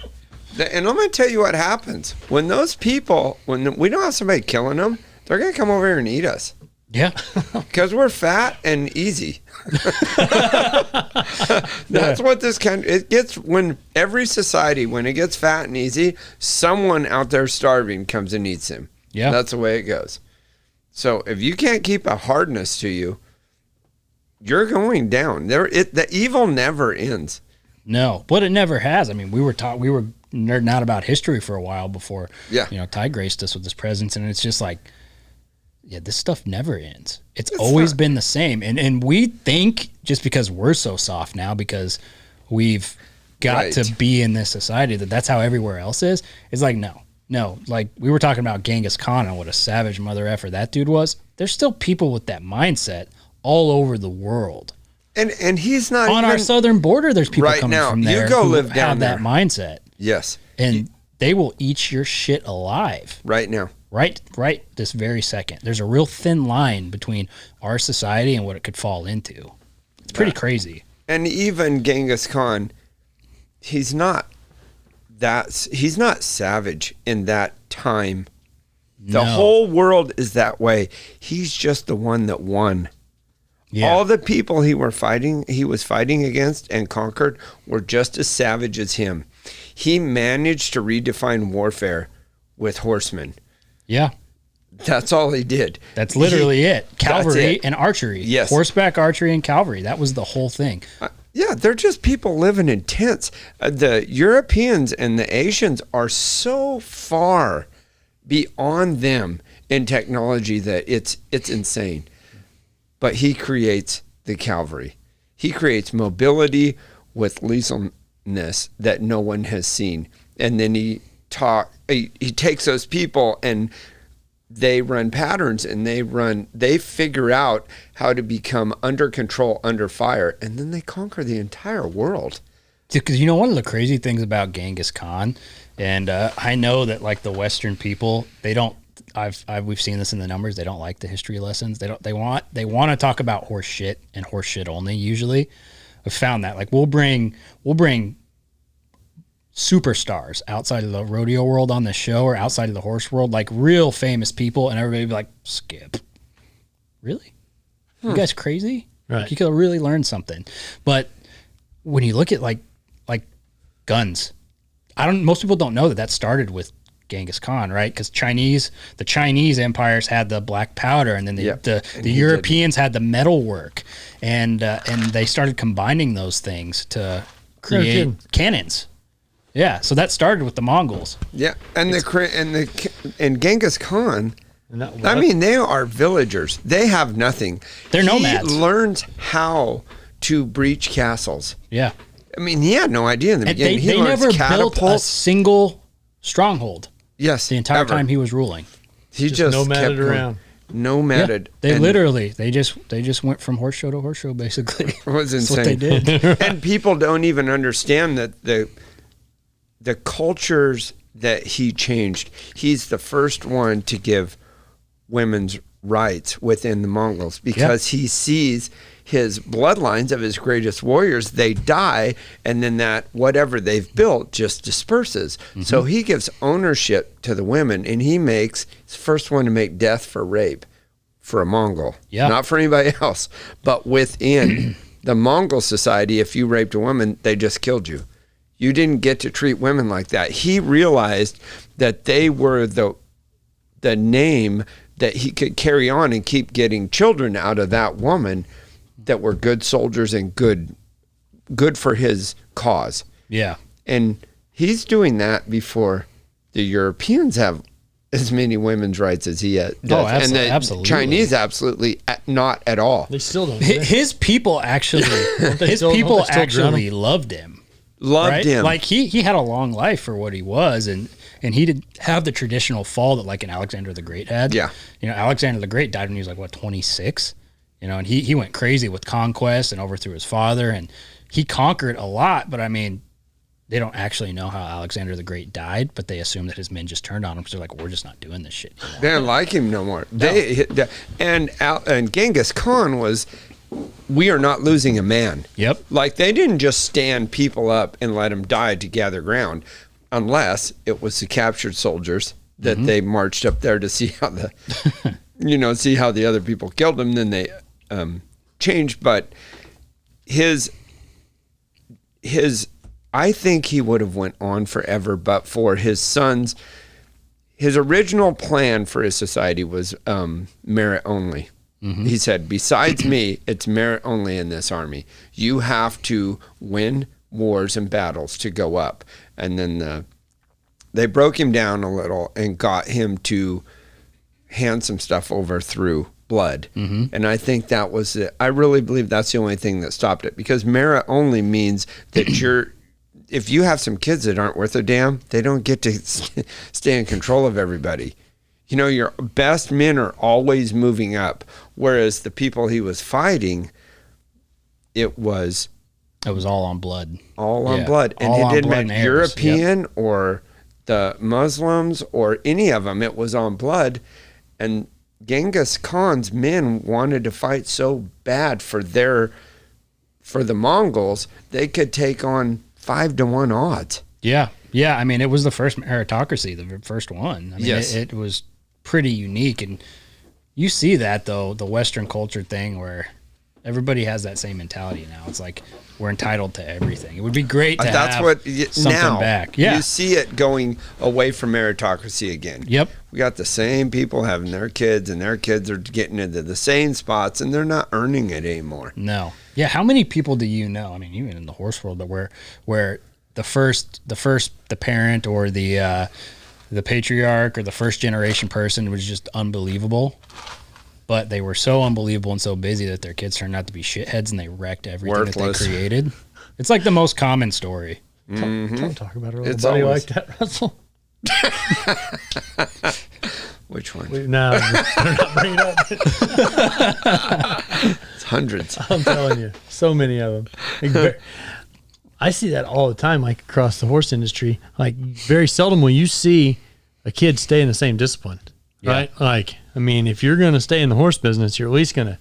And I'm going to tell you what happens. When those people, when we don't have somebody killing them, they're going to come over here and eat us. Yeah. Because we're fat and easy. That's what this it gets when every society, when it gets fat and easy, someone out there starving comes and eats him. Yeah. That's the way it goes. So if you can't keep a hardness to you, you're going down. The evil never ends. No, but it never has. I mean, we were nerding out about history for a while before, Ty graced us with his presence, and it's just like, yeah, this stuff never ends. It's always been the same. And we think just because we're so soft now, because we've got to be in this society, that's how everywhere else is. It's like, no. Like we were talking about Genghis Khan and what a savage mother effer that dude was. There's still people with that mindset all over the world. And he's not on our southern border. There's people right coming now, from there you go who live down have there. that mindset. Yes. And they will eat your shit alive. Right now. Right this very second. There's a real thin line between our society and what it could fall into. It's pretty crazy. And even Genghis Khan, he's not savage in that time. The whole world is that way. He's just the one that won. Yeah. All the people he was fighting against and conquered were just as savage as him. He managed to redefine warfare with horsemen. Yeah. That's all he did. That's literally it. Cavalry and archery. Yes. Horseback archery and cavalry. That was the whole thing. Yeah, they're just people living in tents. The Europeans and the Asians are so far beyond them in technology that it's insane. But he creates the cavalry. He creates mobility with lethalness that no one has seen. And then he takes those people and they run patterns and they figure out how to become under control, under fire, and then they conquer the entire world. Because one of the crazy things about Genghis Khan, and I know that like the Western people, they don't. We've seen this in the numbers. They don't like the history lessons. They want to talk about horse shit and horse shit only. Usually, I've found that like we'll bring superstars outside of the rodeo world on the show or outside of the horse world, like real famous people, and everybody be like, Skip, really? You guys crazy? Right. Like, you could really learn something. But when you look at like guns, most people don't know that started with Genghis Khan, right? Because the Chinese empires had the black powder, and then the Europeans had the metal work, and they started combining those things to create cannons. Yeah, so that started with the Mongols. Yeah, and Genghis Khan. I mean, they are villagers. They have nothing. They're nomads. He learned how to breach castles. Yeah, I mean, he had no idea in the beginning. They never built a single stronghold. Yes, the entire time he was ruling. He just nomaded around. Nomaded. Yeah, they just went from horse show to horse show, basically. It was insane. That's what they did. And people don't even understand that the cultures that he changed. He's the first one to give women's rights within the Mongols because he sees his bloodlines of his greatest warriors, they die, and then that whatever they've built just disperses. Mm-hmm. So he gives ownership to the women, and he's the first one to make death for rape for a Mongol. Yeah. Not for anybody else. But within the Mongol society, if you raped a woman, they just killed you. You didn't get to treat women like that. He realized that they were the name that he could carry on and keep getting children out of that woman that were good soldiers and good for his cause. Yeah. And he's doing that before the Europeans have as many women's rights as he does. Oh, and the absolutely. Chinese absolutely not at all. They still don't. His people actually loved him. Loved right? him. Like he had a long life for what he was, and he did have the traditional fall that like an Alexander the Great had. Yeah. Alexander the Great died when he was like 26. And he went crazy with conquest and overthrew his father, and he conquered a lot. But I mean, they don't actually know how Alexander the Great died, but they assume that his men just turned on him because they're like, we're just not doing this shit anymore. They didn't like him no more. And Genghis Khan was, we are not losing a man. Yep. Like, they didn't just stand people up and let them die to gather ground, unless it was the captured soldiers that they marched up there to see how the, see how the other people killed them. Then they changed. But his, I think he would have went on forever, but for his sons, his original plan for his society was merit only. He said, besides me, it's merit only in this army. You have to win wars and battles to go up. And then they broke him down a little and got him to hand some stuff over through blood. And I think that was it. I really believe that's the only thing that stopped it, because merit only means that if you have some kids that aren't worth a damn, they don't get to stay in control of everybody. Your best men are always moving up, whereas the people he was fighting, it was all on blood. All on blood. And All it on didn't blood matter and arrows. European or the Muslims or any of them. It was on blood. And Genghis Khan's men wanted to fight so bad for the Mongols, they could take on 5-1 odds. Yeah. I mean, it was the first meritocracy, the first one. I mean, Yes. it was pretty unique. And you see that, though, the Western culture thing where everybody has that same mentality now. It's like we're entitled to everything. It would be great to have something now, back. Yeah. You see it going away from meritocracy again. Yep. We got the same people having their kids, and their kids are getting into the same spots, and they're not earning it anymore. No. Yeah, how many people do you know? I mean, even in the horse world, where the parent or the patriarch or the first generation person was just unbelievable, but they were so unbelievable and so busy that their kids turned out to be shitheads and they wrecked everything Worthless. that they created. It's like the most common story. Don't talk about a little It's buddy always- like that, Russell. Which one? No, better not bring it up. It's hundreds. I'm telling you, so many of them. I see that all the time, like across the horse industry. Like, very seldom will you see a kid stay in the same discipline, right? Like, I mean, if you're going to stay in the horse business, you're at least going to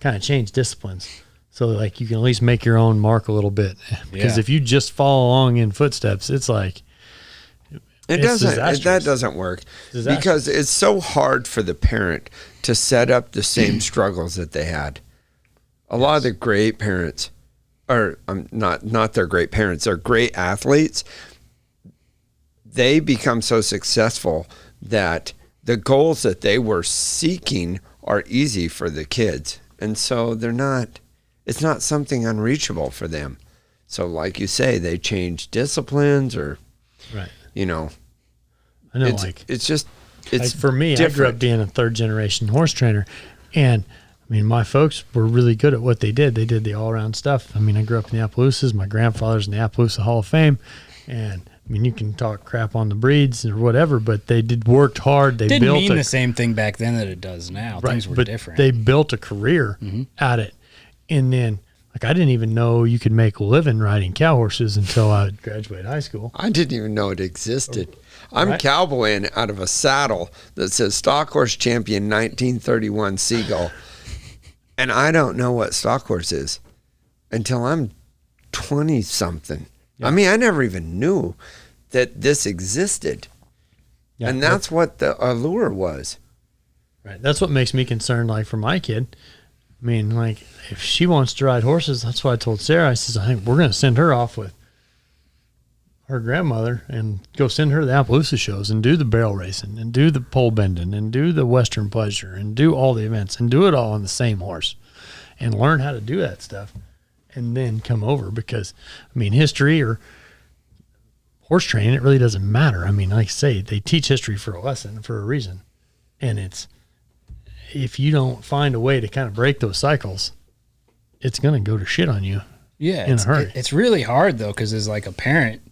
kind of change disciplines. So, like, you can at least make your own mark a little bit. Because if you just follow along in footsteps, it's like, That doesn't work, because it's so hard for the parent to set up the same struggles that they had. A lot of the great parents, or not their great parents, they're great athletes. They become so successful that the goals that they were seeking are easy for the kids, and so it's not something unreachable for them. So, like you say, they change disciplines, or right. You know, I know, it's like for me, different. I grew up being a third generation horse trainer, and I mean, my folks were really good at what they did. They did the all around stuff. I mean, I grew up in the Appaloosas. My grandfather's in the Appaloosa Hall of Fame, and I mean, you can talk crap on the breeds or whatever, but they worked hard. They Didn't built mean the same thing back then that it does now. right, Things were but different. They built a career at it, and then. Like, I didn't even know you could make a living riding cow horses until I graduated high school. I didn't even know it existed. I'm Right. cowboying out of a saddle that says Stock Horse Champion 1931 Seagull. And I don't know what stock horse is until I'm 20-something. I mean, I never even knew that this existed. Yeah, and that's what the allure was. Right. That's what makes me concerned, like, for my kid. I mean, like, if she wants to ride horses, that's why I told Sarah, I says, I think we're going to send her off with her grandmother and go send her to the Appaloosa shows and do the barrel racing and do the pole bending and do the Western Pleasure and do all the events and do it all on the same horse and learn how to do that stuff and then come over, because, I mean, history or horse training, it really doesn't matter. I mean, like I say, they teach history for a lesson, for a reason. And it's, if you don't find a way to kind of break those cycles, it's going to go to shit on you Yeah, in a hurry. it's really hard though, because as like a parent,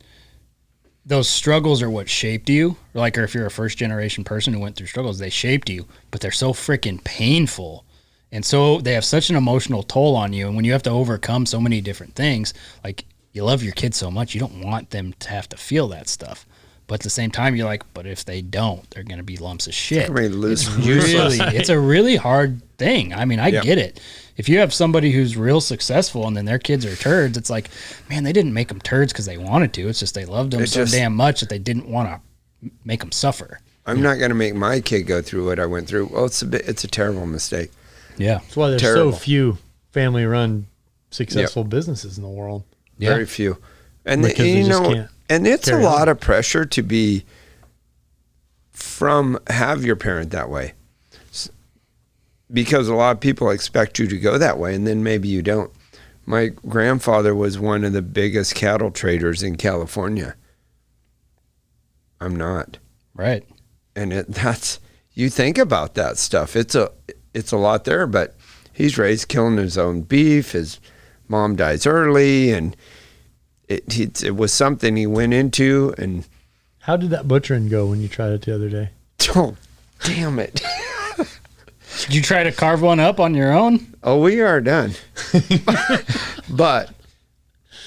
those struggles are what shaped you. Or if you're a first generation person who went through struggles, they shaped you, but they're so freaking painful. And so they have such an emotional toll on you. And when you have to overcome so many different things, like you love your kids so much, you don't want them to have to feel that stuff. But at the same time, you're like, but if they don't, they're going to be lumps of shit. It's a really hard thing. I mean, I get it. If you have somebody who's real successful and then their kids are turds, it's like, man, they didn't make them turds because they wanted to. It's just they loved them so damn much that they didn't want to make them suffer. I'm not going to make my kid go through what I went through. Well, it's a terrible mistake. Yeah. That's why there's so few family-run successful businesses in the world. Very few. And Because they just can't and it's a carry lot on. of pressure to have your parent that way. Because a lot of people expect you to go that way, and then maybe you don't. My grandfather was one of the biggest cattle traders in California. I'm not. Right. And you think about that stuff. It's a lot there, but he's raised killing his own beef. His mom dies early, and it was something he went into. And how did that butchering go when you tried it the other day? Oh, damn it. Did you try to carve one up on your own? Oh, we are done. But,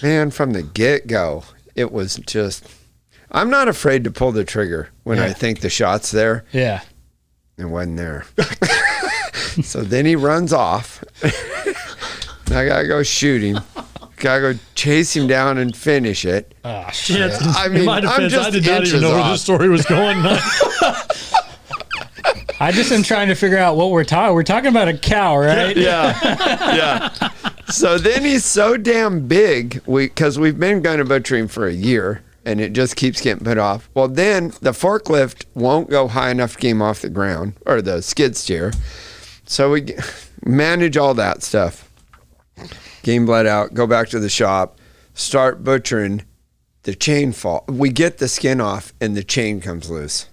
man, from the get-go, it was just... I'm not afraid to pull the trigger when I think the shot's there. Yeah. It wasn't there. So then he runs off. I got to go shoot him. Got to go chase him down and finish it. Oh, shit. I mean, I'm just I did not even know where this story was going. I just am trying to figure out what we're talking. We're talking about a cow, right? Yeah. So then he's so damn big, because we've been gun and butchering for a year, and it just keeps getting put off. Well, then the forklift won't go high enough to get him off the ground, or the skid steer. So we manage all that stuff. Get him bled out, go back to the shop, start butchering. The chain fall. We get the skin off, and the chain comes loose.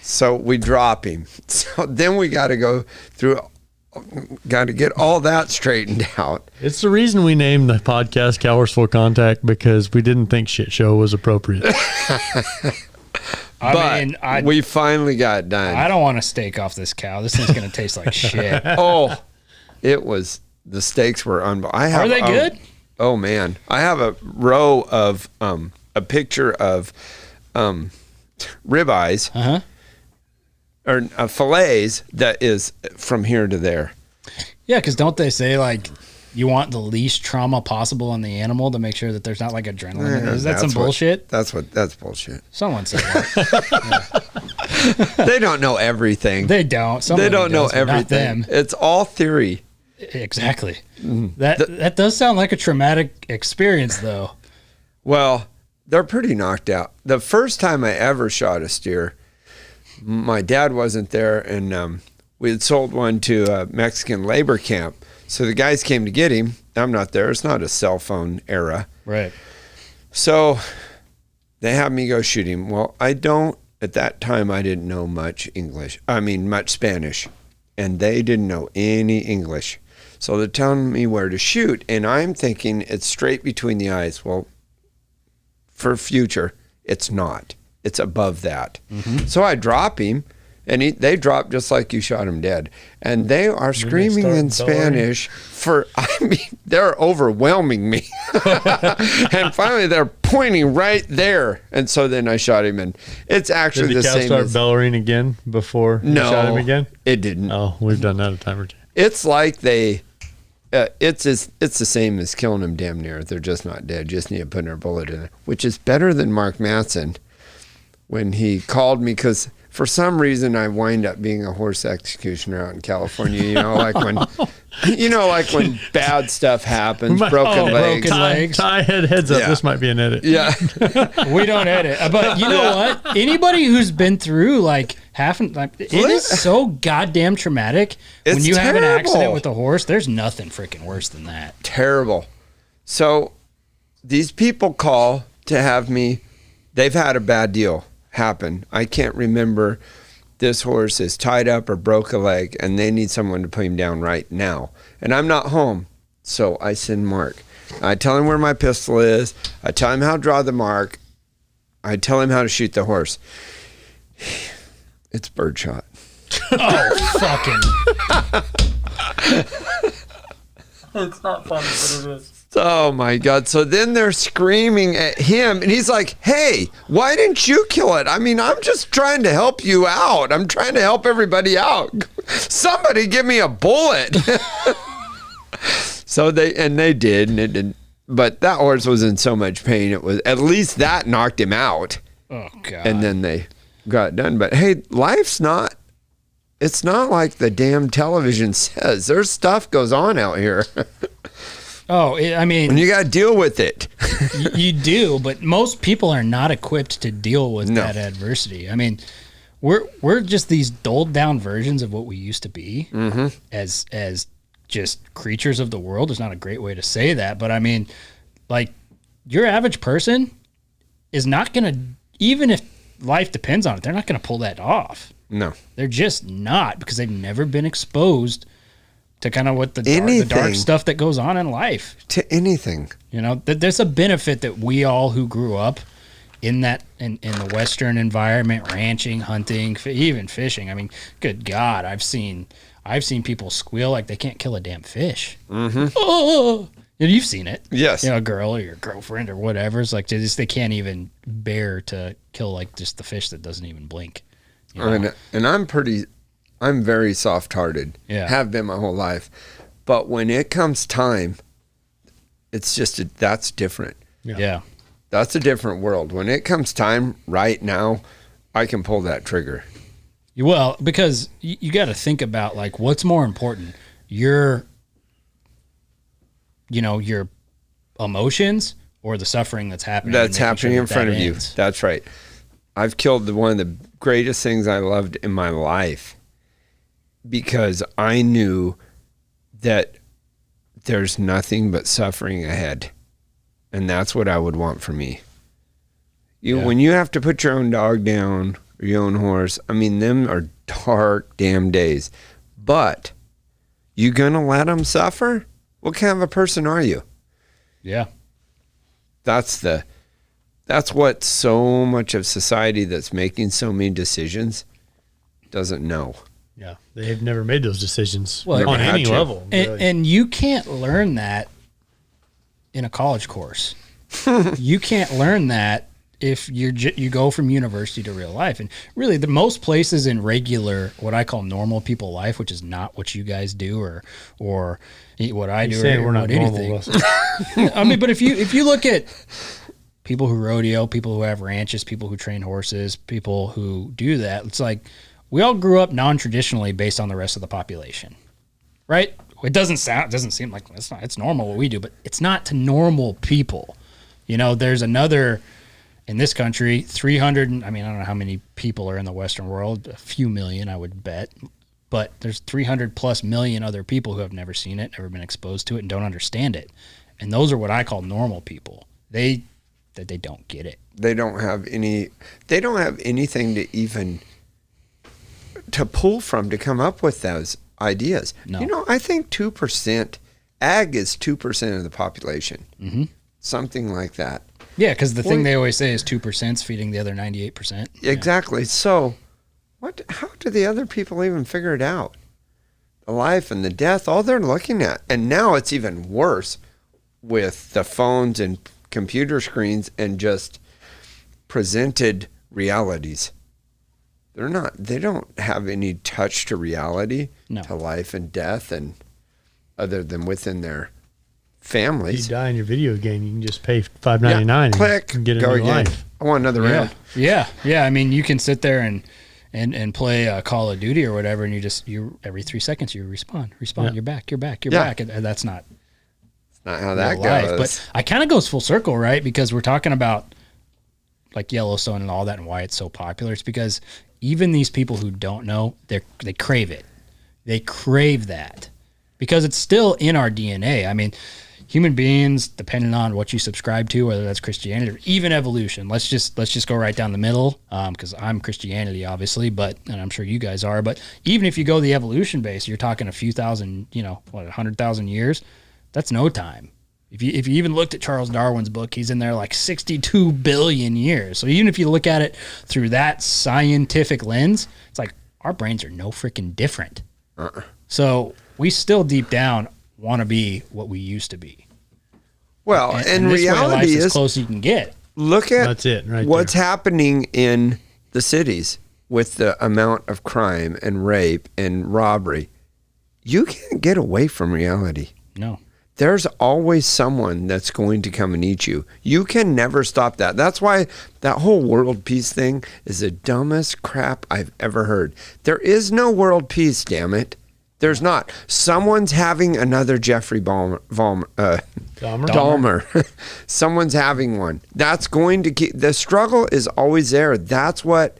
So we drop him. So then we got to go through, got to get all that straightened out. It's the reason we named the podcast Cowers Full Contact, because we didn't think shit show was appropriate. We finally got it done. I don't want to steak off this cow. This thing's going to taste like shit. Oh, the steaks were unbelievable. Are they good? Oh, man. I have a row of, a picture of ribeyes. Or fillets that is from here to there. Yeah, because don't they say, like, you want the least trauma possible on the animal to make sure that there's not, like, adrenaline in it? Is that some bullshit? That's bullshit. Someone said that. They don't know everything. They don't. They don't know everything. It's all theory. Exactly. That does sound like a traumatic experience, though. Well, they're pretty knocked out. The first time I ever shot a steer, my dad wasn't there, and we had sold one to a Mexican labor camp. So the guys came to get him. I'm not there. It's not a cell phone era. Right. So they have me go shoot him. Well, at that time, I didn't know much Spanish. And they didn't know any English. So they're telling me where to shoot. And I'm thinking it's straight between the eyes. Well, for future, it's not. It's above that. Mm-hmm. So I drop him, and they drop just like you shot him dead. And they are screaming in Spanish they're overwhelming me. And finally, they're pointing right there. And so then I shot him, and it's actually the same. Did the cow start bellowing again before you shot him again? It didn't. Oh, we've done that a time or two. It's like it's the same as killing them damn near. They're just not dead. Just need to put a bullet in it, which is better than Mark Matson. When he called me, because for some reason I wind up being a horse executioner out in California. Like when bad stuff happens, broken legs. Ty heads up. Yeah. This might be an edit. Yeah, we don't edit. But you know what? Anybody who's been through it is so goddamn traumatic. When you have an accident with a horse, there's nothing freaking worse than that. Terrible. So these people call to have me. They've had a bad deal happen. I can't remember. This horse is tied up or broke a leg, and they need someone to put him down right now. And I'm not home, so I send Mark. I tell him where my pistol is. I tell him how to draw the mark. I tell him how to shoot the horse. It's birdshot. Oh, fucking. It's not funny, but it is. Oh my God. So then they're screaming at him and he's like, hey, why didn't you kill it? I mean, I'm just trying to help you out. I'm trying to help everybody out. Somebody give me a bullet. So they did, and it didn't. But that horse was in so much pain. It was, at least that knocked him out. Oh, God. And then they got it done. But hey, life's not, it's not like the damn television says. There's stuff goes on out here. Oh, I mean, And you got to deal with it. you do, but most people are not equipped to deal with that adversity. I mean, we're just these dulled down versions of what we used to be as just creatures of the world. Is not a great way to say that, but I mean, like, your average person is not going to, even if life depends on it, they're not going to pull that off. No. They're just not, because they've never been exposed to kind of what the dark stuff that goes on in life. To anything. You know, there's a benefit that we all who grew up in that, in the Western environment, ranching, hunting, even fishing. I mean, good God, I've seen people squeal like they can't kill a damn fish. Mm-hmm. Oh, you've seen it. Yes. You know, a girl or your girlfriend or whatever. It's like they can't even bear to kill like just the fish that doesn't even blink. You know? And I'm very soft-hearted. Yeah. Have been my whole life. But when it comes time, it's just, that's different. Yeah. That's a different world. When it comes time right now, I can pull that trigger. Well, because you got to think about, like, what's more important, your emotions or the suffering that's happening. That's happening in front of you. That's right. I've killed one of the greatest things I loved in my life because I knew that there's nothing but suffering ahead. And that's what I would want for me. When you have to put your own dog down or your own horse, I mean, them are dark damn days. But you gonna let them suffer? What kind of a person are you? Yeah. That's what so much of society that's making so many decisions doesn't know. Yeah, they've never made those decisions Well, on any level. And you can't learn that in a college course. You can't learn that if you go from university to real life. And really, the most places in regular, what I call normal people life, which is not what you guys do or what I do, or we're not anything. I mean, but if you look at people who rodeo, people who have ranches, people who train horses, people who do that, it's like we all grew up non-traditionally based on the rest of the population, right? It doesn't seem like it's normal what we do, but it's not to normal people. You know, there's another, in this country, 300, I mean, I don't know how many people are in the Western world, a few million, I would bet, but there's 300 plus million other people who have never seen it, never been exposed to it, and don't understand it. And those are what I call normal people. They don't get it. They don't have anything to even to pull from to come up with those ideas. No. You know, I think 2%, ag is 2% of the population. Mm-hmm. Something like that. Yeah, because the thing they always say is 2% is feeding the other 98%. Exactly. Yeah. So how do the other people even figure it out? The life and the death, all they're looking at. And now it's even worse with the phones and computer screens and just presented realities. They don't have any touch to reality, to life and death, and other than within their families. If you die in your video game, you can just pay $5.99 click, and get a go new again. life. I want another round. Yeah. I mean, you can sit there and play Call of Duty or whatever, and you every 3 seconds you respawn. Yeah. You're back. And that's not how that goes. Life. But I kind of goes full circle, right? Because we're talking about like Yellowstone and all that, and why it's so popular. It's because even these people who don't know, they crave it. They crave that because it's still in our DNA. I mean, human beings, depending on what you subscribe to, whether that's Christianity or even evolution. Let's just go right down the middle, because I'm Christianity, obviously, and I'm sure you guys are. But even if you go the evolution base, you're talking a few thousand, 100,000 years. That's no time. If you even looked at Charles Darwin's book, he's in there like 62 billion years. So even if you look at it through that scientific lens, it's like our brains are no freaking different. So we still deep down want to be what we used to be. Well, and this way of reality life's is as close as you can get. Look at That's it right what's there. happening in the cities with the amount of crime and rape and robbery. You can't get away from reality. No. There's always someone that's going to come and eat you. You can never stop that. That's why that whole world peace thing is the dumbest crap I've ever heard. There is no world peace, damn it. There's not. Someone's having another Jeffrey Dahmer. Someone's having one. That's going to keep, the struggle is always there. That's what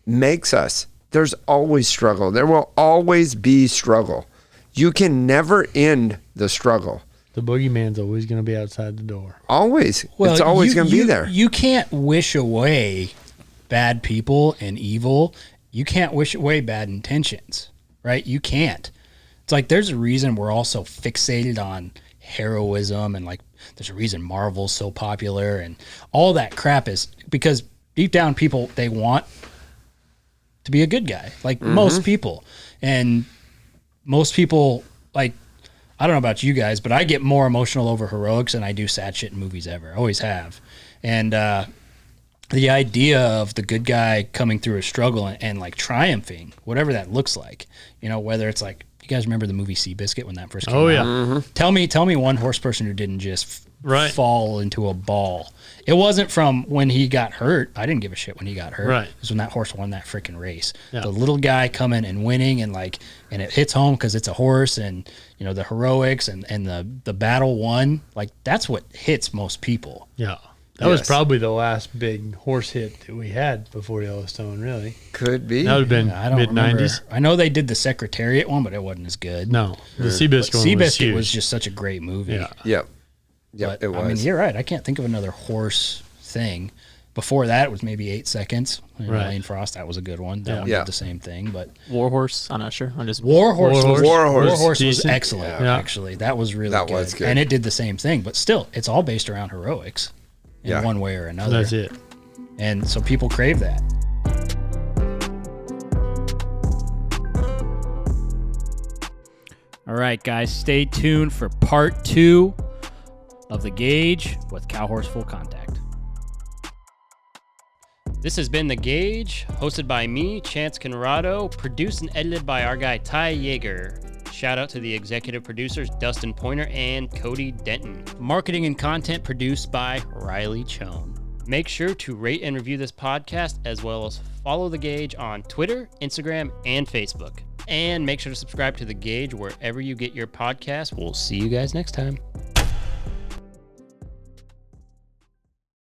makes us. There's always struggle. There will always be struggle. You can never end the struggle. The boogeyman's always going to be outside the door. Always. It's always going to be there. You can't wish away bad people and evil. You can't wish away bad intentions, right? You can't. It's like there's a reason we're all so fixated on heroism, and like there's a reason Marvel's so popular and all that crap is because deep down people, they want to be a good guy, like most people. And most people, like, I don't know about you guys, but I get more emotional over heroics than I do sad shit in movies ever. I always have. And the idea of the good guy coming through a struggle and like triumphing, whatever that looks like, you know, whether it's like, you guys remember the movie Seabiscuit when that first came out? Tell me one horse person who didn't just fall into a ball. It wasn't from when he got hurt. I didn't give a shit when he got hurt. Right. It was when that horse won that freaking race. Yeah. The little guy coming and winning and it hits home because it's a horse and, you know, the heroics and the battle won. Like, that's what hits most people. Yeah. That was probably the last big horse hit that we had before Yellowstone, really. Could be. That would have been I don't mid-90s. remember. I know they did the Secretariat one, but it wasn't as good. No. The Seabiscuit one was Seabiscuit huge. was just such a great movie. Yeah. Yep. But, It was. I mean, you're right. I can't think of another horse thing. Before that, it was maybe 8 Seconds. You know, Right. Lane Frost, that was a good one. That one Yeah. did the same thing. But Warhorse, I'm not sure. I'm just Warhorse was Decent. excellent, Yeah. actually. That was really That good. was good. And it did the same thing. But still, it's all based around heroics in one way or another. That's it. And so people crave that. All right, guys, stay tuned for part 2 of The Gauge with Cowhorse Full Contact. This has been The Gauge, hosted by me, Chance Conrado, produced and edited by our guy Ty Yeager. Shout out to the executive producers Dustin Pointer and Cody Denton. Marketing and content produced by Riley Chone. Make sure to rate and review this podcast, as well as follow The Gauge on Twitter, Instagram, and Facebook. And make sure to subscribe to The Gauge wherever you get your podcasts. We'll see you guys next time.